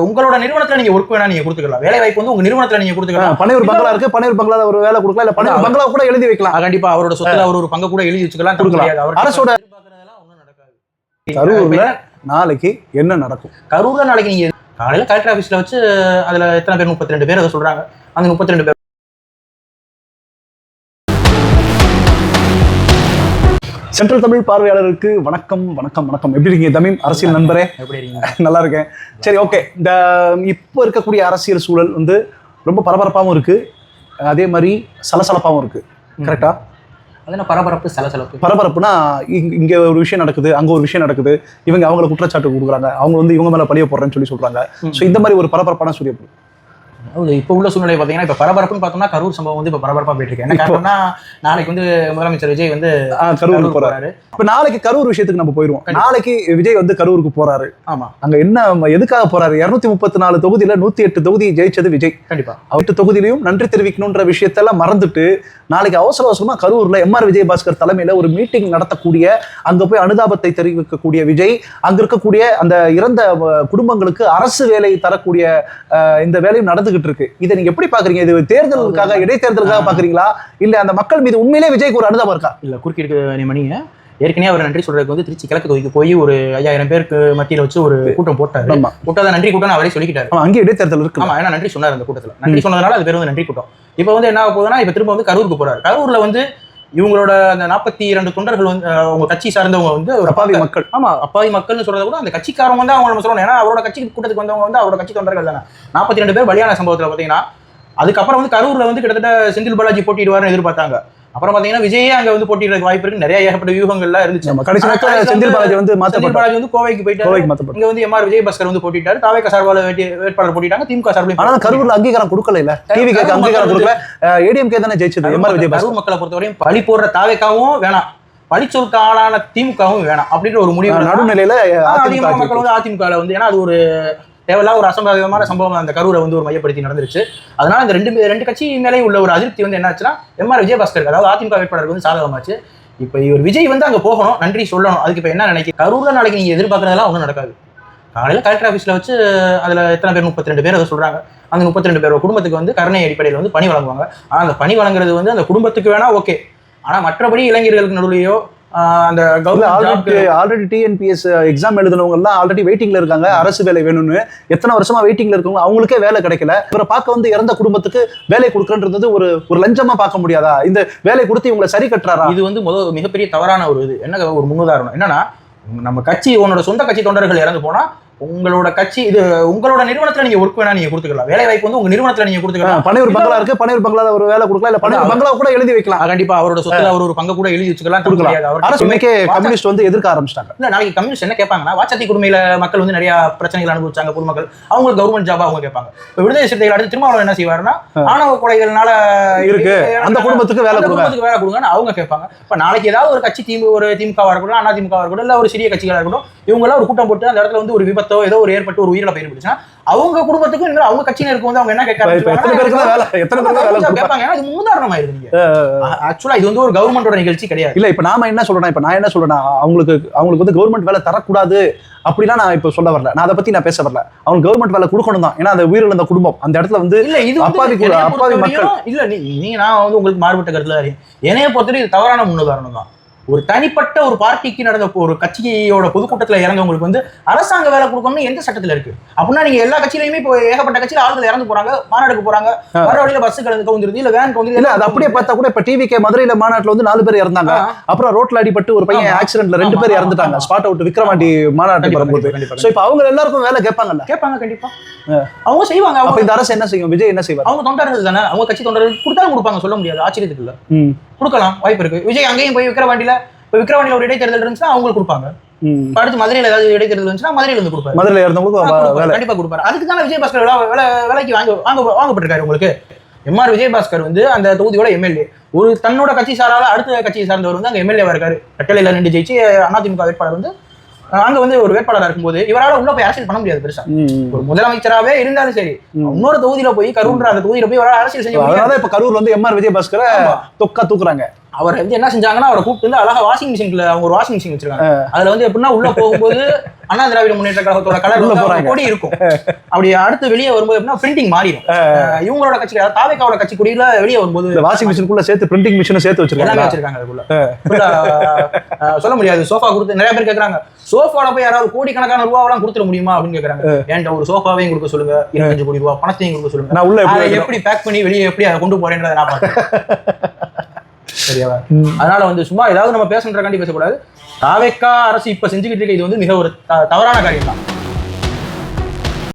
உங்களோட நிறுவனத்துல நீங்க ஒர்க் வேணா நீங்க கொடுத்துக்கலாம். வேலை வாய்ப்பு வந்து உங்க நிறுவனத்துல நீங்க கொடுத்துக்கலாம். பனையூர் பங்களா இருக்கு, பனையூர் பங்களா ஒரு வேலை கொடுக்கலாம், இல்ல பனையூர் பங்களா கூட எழுதி வைக்கலாம். கண்டிப்பா அவரோட சொத்துல அவர் ஒரு பங்கு கூட எழுதி வச்சுக்கலாம், கொடுக்கலாம். அரசோட கரூர்ல நாளைக்கு என்ன நடக்கும்? கரூர்ல நாளைக்கு நீங்க காலையில கலெக்டர் ஆபீஸ்ல வச்சு அதுல எத்தனை பேர் 32 பேர் அதை சொல்றாங்க. அந்த 32 பேர் சென்ட்ரல் தமிழ் பார்வையாளருக்கு வணக்கம் வணக்கம் வணக்கம். எப்படி இருக்கீங்க தமிழ் அரசியல் நண்பரே? எப்படி இருக்கீங்க? நல்லா இருக்கேன். சரி, ஓகே. இந்த இப்போ இருக்கக்கூடிய அரசியல் சூழல் வந்து ரொம்ப பரபரப்பாகவும் இருக்கு, அதே மாதிரி சலசலப்பாகவும் இருக்கு. கரெக்டா? அது என்ன பரபரப்பு சலசலப்பு? பரபரப்புனா இங்க ஒரு விஷயம் நடக்குது, அங்க ஒரு விஷயம் நடக்குது, இவங்க அவங்களை குற்றச்சாட்டு கொடுக்குறாங்க, அவங்க வந்து இவங்க மேல பழிய போடுறேன்னு சொல்றாங்க. ஸோ இந்த மாதிரி ஒரு பரபரப்பான சூழல். இப்போ உள்ள சூழ்நிலை பார்த்தீங்கன்னா இப்போ பரபரப்புன்னு பார்த்தோம்னா கரூர் சம்பவம் வந்து இப்போ பரபரப்பா போயிட்டு இருக்கு. என்ன காரணம்னா நாளைக்கு வந்து முதலமைச்சர் விஜய் வந்து கரூர் போறாரு. இப்போ நாளைக்கு கரூர் விஷயத்துக்கு நம்ம போயிடுவோம். நாளைக்கு விஜய் வந்து கரூருக்கு போறாரு. ஆமா, அங்க என்ன எதுக்காக போறாரு? 234 தொகுதியில 108 தொகுதி ஜெயிச்சது விஜய். கண்டிப்பா 8 தொகுதியிலையும் நன்றி தெரிவிக்கணும்ன்ற விஷயத்தெல்லாம் மறந்துட்டு நாளைக்கு அவசர அவசரமா கரூர்ல எம்ஆர் விஜயபாஸ்கர் தலைமையில ஒரு மீட்டிங் நடத்தக்கூடிய, அங்க போய் அனுதாபத்தை தெரிவிக்கக்கூடிய விஜய், அங்க இருக்கக்கூடிய அந்த இறந்த குடும்பங்களுக்கு அரசு வேலை தரக்கூடிய இந்த வேலையும் நடந்துகிட்டு இருக்கு. இதை நீங்க எப்படி பாக்குறீங்க? இது தேர்தலுக்காக, இடைத்தேர்தலுக்காக பாக்குறீங்களா, இல்ல அந்த மக்கள் மீது உண்மையிலே விஜய்க்கு ஒரு அனுதாபம் இருக்கா? இல்ல, குறுக்கிட்டு மணிங்க ஏற்கனவே அவர் நன்றி சொல்றதுக்கு வந்து திருச்சி கிழக்கு தொகுதிக்கு போய் ஒரு 5000 பேருக்கு மத்தியில வச்சு ஒரு கூட்டம் போட்டாரு. போட்டாத நன்றி கூட்டம் அவரே சொல்லிக்கிட்டாரு. அங்கே இடைத்தேர்தல் இருக்கு. ஆமா, ஏன்னா நன்றி சொன்னார் அந்த கூட்டத்துல. நன்றி சொன்னதுனால அது பேர் வந்து நன்றி கூட்டம். இப்போ வந்து என்ன ஆக போகுதுன்னா, இப்ப திரும்ப வந்து கரூருக்கு போறாரு. கரூர்ல வந்து இவங்களோட அந்த 42 தொண்டர்கள் வந்து அவங்க கட்சி சார்ந்தவங்க வந்து ஒரு அப்பாவி மக்கள். ஆமா, அப்பாவி மக்கள்னு சொல்றத கூட அந்த கட்சிக்காரங்க வந்து அவங்க நம்ம சொல்லணும். ஏன்னா அவரோட கட்சி கூட்டத்துக்கு வந்தவங்க வந்து அவரோட கட்சி தொண்டர்கள் தானே. 42 பேர் பலியான சம்பவத்துல பாத்தீங்கன்னா அதுக்கப்புறம் வந்து கரூர்ல வந்து கிட்டத்தட்ட செந்தில் பாலாஜி போட்டிடுவார்னு எதிர்பார்த்தாங்க. அப்புறம் பாத்தீங்கன்னா விஜயே அங்க வந்து போட்டியிடறதுக்கு வாய்ப்பு இருக்கு. நிறைய ஏகப்பட்ட வியூகங்கள்லாம் இருந்துச்சு. செந்தில் பாலாஜி வந்து கோவைக்கு போயிட்டாரு. இங்க வந்து எம்ஆர் விஜயபாஸ்கர் வந்து போட்டிட்டாரு. தாவேக சார்பால வேட்பாளர் போட்டிட்டாங்க. திமுக சார்பில் ஆனா கரூர்ல அங்கீகாரம் கொடுக்கல. இல்ல டிவிக்கு அங்கீகாரம் கொடுக்கல. ஏடிஎம்கே தானே ஜெயிச்சது. எம்ஆர் விஜயபாஸ்கர் கரூர் மக்களை பொறுத்தவரையும் பழி போடுற தாவேகாவும் வேணாம், பழிச்சொலுக்கு ஆளான திமுகவும் வேணாம் அப்படின்ற ஒரு முடிவு நடுநிலையில மக்கள் வந்து அதிமுக வந்து, ஏன்னா அது ஒரு தேவையில்லாத ஒரு அசம்பாவிதமான சம்பவம் அந்த கரூரை வந்து ஒரு மையப்படுத்தி நடந்துருச்சு. அதனால இந்த ரெண்டு கட்சி மேலே உள்ள ஒரு அதிருப்தி வந்து என்ன ஆச்சுன்னா எம்ஆர் விஜயபாஸ்கர் அதாவது அதிமுக வேட்பாளருக்கு வந்து சாதகமாச்சு. இப்போ இவர் விஜய் வந்து அங்கே போகணும், நன்றி சொல்லணும். அதுக்கு இப்போ என்ன நினைக்க, கரூர்ல நாளைக்கு நீங்க எதிர்பார்க்கறதெல்லாம் ஒன்றும் நடக்காது. காலையில கலெக்டர் ஆஃபீஸ்ல வச்சு அதுல எத்தனை பேர் 32 பேர் அதை சொல்றாங்க. அந்த 32 பேர் குடும்பத்துக்கு வந்து கருணை அடிப்படையில் வந்து பணி வழங்குவாங்க. ஆனா அந்த பணி வழங்குறது வந்து அந்த குடும்பத்துக்கு வேணா ஓகே, ஆனா மற்றபடி இளைஞர்களுக்கு நடுவுலையோ அந்த ஆல்ரெடி டிஎன்பிஎஸ் எக்ஸாம் எழுதுனவங்க எல்லாம் ஆல்ரெடி வெயிட்டிங்ல இருக்காங்க. அரசு வேலை வேணும்னு எத்தனை வருஷமா வெயிட்டிங்ல இருக்கவங்க அவங்களுக்கே வேலை கிடைக்கல. இவரை பார்க்க வந்து இறந்த குடும்பத்துக்கு வேலை கொடுக்கன்றது ஒரு லஞ்சமா பார்க்க முடியாதா? இந்த வேலை கொடுத்து இவங்களை சரி கட்டுறாரா? இது வந்து மிகப்பெரிய தவறான ஒரு இது. என்ன ஒரு முன்னுதாரணம் என்னன்னா, நம்ம கட்சி உன்னோட சொந்த கட்சி தொண்டர்கள் இறந்து போனா உங்களோட கட்சி இது உங்களோட நிறுவனத்துல நீங்க ஒர்க் வேணா நீங்க கொடுத்துக்கலாம். வேலை வாய்ப்பு வந்து உங்க நிறுவனத்துல நீங்க கொடுத்துக்கலாம். பனையூர் பங்களா இருக்கு, பனையூர் பங்களா ஒரு வேலை கொடுக்கலாம், இல்ல பனையூர் பங்களா கூட எழுதி வைக்கலாம். கண்டிப்பா அவரோட சொத்துல அவர் ஒரு பங்கு கூட எழுதி வச்சுக்கலாம், கொடுக்கலாம். அரசு கம்யூனிஸ்ட் வந்து எதிர்க்க ஆரம்பிச்சிட்டாங்க. இல்ல, நாளைக்கு கம்யூனிஸ்ட் என்ன கேட்பாங்கன்னா, வாச்சத்தி குடுமையில மக்கள் வந்து நிறைய பிரச்சனைகள் அனுபவிச்சாங்க பொதுமக்கள், அவங்களுக்கு கவர்மெண்ட் ஜாபா அவங்க கேட்பாங்க. இப்ப விடுதலை சிறுத்தைகள் அடுத்து திருமாவளவன் என்ன செய்வாருன்னா, ஆணவ கொலைகள்னால இருக்கு அந்த குடும்பத்துக்கு வேலை கொடுங்கன்னு அவங்க கேட்பாங்க. இப்ப நாளைக்கு ஏதாவது ஒரு கட்சி ஒரு திமுகவா இருக்கட்டும், அண்ணா திமுகவா இருக்கட்டும், இல்ல ஒரு சிறிய கட்சிகளா இருக்கட்டும், இவங்க எல்லாம் ஒரு கூட்டம் போட்டு அந்த இடத்துல வந்து ஒரு விபத்தோ ஏதோ ஒரு ஏற்பட்டு ஒரு உயிரிழப்பு ஏற்பட்டுச்சுன்னா அவங்க குடும்பத்துக்கும் அவங்க கட்சியினருக்கு வந்து அவங்க என்ன கேட்பாங்க, இது முன்னுதாரணமா இருக்கு. ஆக்சுவலா இது வந்து ஒரு கவர்மெண்டோட நிகழ்ச்சி கிடையாது. இல்ல, இப்ப நாம என்ன சொல்றேன், இப்ப நான் என்ன சொல்றேன், அவங்களுக்கு வந்து கவர்மெண்ட் வேலை தரக்கூடாது அப்படிலாம் நான் இப்ப சொல்ல வரல. நான் அதை பத்தி நான் பேச வரல. அவங்க கவர்மெண்ட் வேலை கொடுக்கணும் தான். ஏன்னா அந்த உயிரிழந்த குடும்பம் அந்த இடத்துல வந்து அப்பாவி மக்கள். இல்ல, நீங்க நான் வந்து உங்களுக்கு மாறுபட்ட கருத்துல என்னைய பொறுத்தவரை இது தவறான முன்னுதாரணம் தான். ஒரு தனிப்பட்ட ஒரு பார்ட்டிக்கு நடந்த ஒரு கட்சியோட பொதுக்கூட்டத்தில் இறந்தவங்களுக்கு வந்து அரசாங்க வேலை கொடுக்கணும்னு எந்த சட்டத்தில் இருக்கு? அப்படின்னா நீங்க எல்லா கட்சியிலுமே இப்போ ஏகப்பட்ட கட்சியில ஆளுகள் இறந்து போறாங்க, மாநாடுக்கு போறாங்க, வர வழியில பஸ் கவுந்துருது, இல்ல வேன் கவுந்துருது. இல்ல, அது அப்படியே பார்த்தா கூட இப்ப டிவிகே மதுரையில மாநாட்டில் வந்து 4 பேர் இறந்தாங்க. அப்புறம் ரோட்ல அடிபட்டு ஒரு பையன் ஆக்சிடென்ட்ல 2 பேர் இறந்துட்டாங்க. ஸ்பாட் அவுட் விக்ரவாண்டி மாநாட்டுக்கு வரும்போது. சோ இப்போ அவங்க எல்லாருக்கும் வேலை கேட்பாங்கல்ல? கேட்பாங்க, கண்டிப்பா அவங்க செய்வாங்க. அப்ப இந்த அரசு என்ன செய்யும்? விஜய் என்ன செய்வார்? அவங்க தொண்டர்கள் தானே, அவங்க கட்சி தொண்டர்கள் கொடுத்தாலும் கொடுப்பாங்க, சொல்ல முடியாது. ஆச்சரியத்துக்கு இல்ல, கொடுக்கலாம், வாய்ப்பு இருக்கு. விஜய் அங்கேயும் போய் விக்ரவாண்டியில ஒரு இடைத்தேர்தல் இருந்துச்சுன்னா அவங்களுக்கு கொடுப்பாங்க. அடுத்து மதுரையில ஏதாவது இடைத்தேர்தல் இருந்துச்சுன்னா மதுரையில இருந்து கொடுப்பாரு. மதுரையில இருந்தவங்களுக்கு கண்டிப்பா கொடுப்பாரு. அதுக்கு தானே விஜயபாஸ்கர் வேலைக்கு வாங்கப்பட்டிருக்காரு. உங்களுக்கு எம்ஆர் விஜயபாஸ்கர் வந்து அந்த தொகுதியோட எம்எல்ஏ, ஒரு தன்னோட கட்சி சாராத அடுத்த கட்சியை சார்ந்தவர் வந்து அங்க எம்எல்ஏவா இருக்காரு. கட்டளையில நின்று ஜெயிச்சு அதிமுக வேட்பாளர் வந்து அங்க வந்து ஒரு வேட்பாளராக இருக்கும்போது இவரால் உள்ள போய் அரசியல் பண்ண முடியாது. பெருசா ஒரு முதலமைச்சராகவே இருந்தாலும் சரி, இன்னொரு தொகுதியில போய் கரூர் அந்த தொகுதியில போய் அரசியல் செஞ்சு. இப்ப கரூர் வந்து எம்ஆர் விஜயபாஸ்கரை தொக்கா தூக்குறாங்க. அவர் வந்து என்ன செஞ்சாங்கன்னா அவரை கூப்பிட்டு வந்து அழகா வாஷிங் மிஷின்ல அவங்க ஒரு வாஷிங் மிஷின் வச்சிருக்காங்க. அதுல வந்து எப்படின்னா உள்ள போகும்போது அண்ணா திராவிட முன்னேற்ற கழகத்தோட கலர் கொடி இருக்கும். அப்படி அடுத்து வெளியே வரும்போது எப்படின்னா பிரிண்டிங் மாறிடும். இவங்களோட கட்சி தாவேக்காவோட கட்சி கொடியில வெளியே வரும்போது வாஷிங் மிஷினுக்குள்ள சேர்த்து பிரிண்டிங் மிஷினை சேர்த்து வச்சிருக்காங்க. அதுக்குள்ள சொல்ல முடியாது. சோஃபா கொடுத்து நிறைய பேர் கேட்கறாங்க, சோஃபால போய் யாராவது கோடிக்கணக்கான ரூபாவெல்லாம் கொடுத்துட முடியுமா அப்படின்னு கேட்கறாங்க. ஏன்டா ஒரு சோஃபாவையும் கொடுக்க சொல்லுங்க, 25 கோடி ரூபாய் பணத்தையும் கொடுக்க சொல்லுங்க, நான் உள்ள எப்படி பேக் பண்ணி வெளியே எப்படி அதை கொண்டு போறேன்றதை நான் பார்க்கிறேன். சரியாவா? அதனால வந்து சும்மா ஏதாவது நம்ம பேசணுன்றக்காண்டி பேசக்கூடாது. தாவேக்கா அரசு இப்ப செஞ்சுக்கிட்டு இருக்க இது வந்து மிக ஒரு தவறான காரியம் தான்.